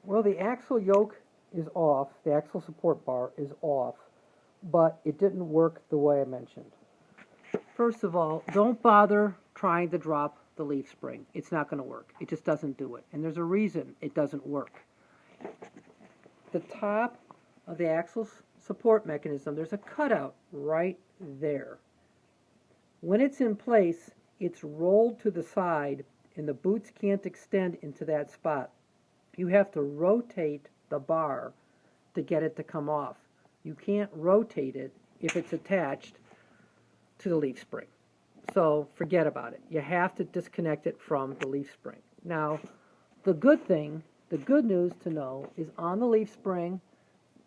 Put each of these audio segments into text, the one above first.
Well, the axle yoke is off, the axle support bar is off, but it didn't work the way I mentioned. First of all, don't bother trying to drop the leaf spring. It's not going to work. It just doesn't do it. And there's a reason it doesn't work. The top of the axle support mechanism, there's a cutout right there. When it's in place, it's rolled to the side and the boots can't extend into that spot. You have to rotate the bar to get it to come off. You can't rotate it if it's attached to the leaf spring. So forget about it. You have to disconnect it from the leaf spring. Now, the good news to know is on the leaf spring,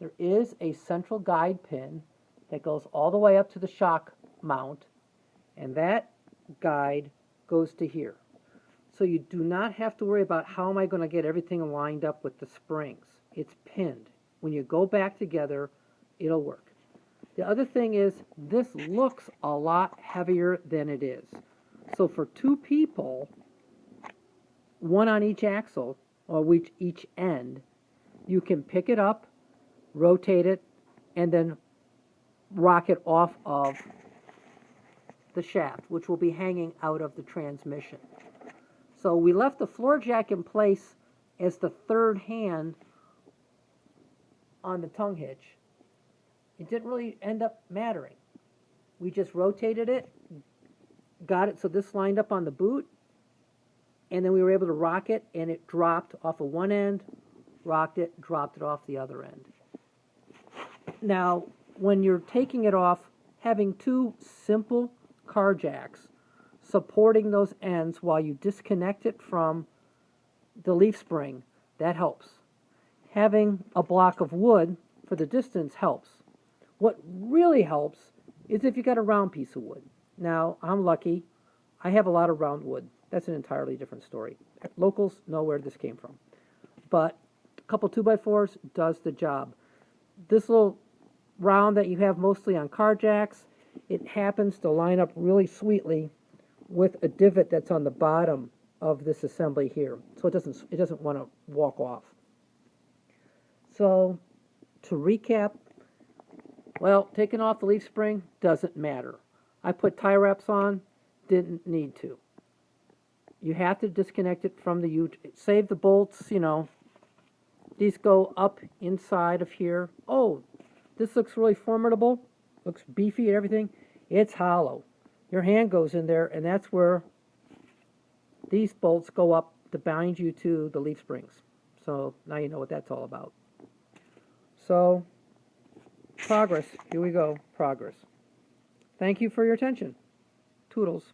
there is a central guide pin that goes all the way up to the shock mount, and that guide goes to here. So you do not have to worry about how am I going to get everything lined up with the springs. It's pinned. When you go back together, it'll work. The other thing is, this looks a lot heavier than it is. So for two people, one on each axle, or each end, you can pick it up, rotate it, and then rock it off of the shaft, which will be hanging out of the transmission. So we left the floor jack in place as the third hand on the tongue hitch. It didn't really end up mattering. We just rotated it, got it so this lined up on the boot, and then we were able to rock it, and it dropped off of one end, rocked it, dropped it off the other end. Now, when you're taking it off, having two simple car jacks supporting those ends while you disconnect it from the leaf spring, that helps. Having a block of wood for the distance helps. What really helps is if you got a round piece of wood. Now, I'm lucky. I have a lot of round wood. That's an entirely different story. Locals know where this came from. But a couple 2x4s does the job. This little round that you have mostly on car jacks, it happens to line up really sweetly with a divot that's on the bottom of this assembly here. So it doesn't want to walk off. So to recap, well, taking off the leaf spring doesn't matter. I put tie wraps on, didn't need to. You have to disconnect it from the U. Save the bolts, These go up inside of here. Oh, this looks really formidable. Looks beefy and everything. It's hollow. Your hand goes in there, and that's where these bolts go up to bind you to the leaf springs. So now you know what that's all about. So, progress. Here we go. Progress. Thank you for your attention. Toodles.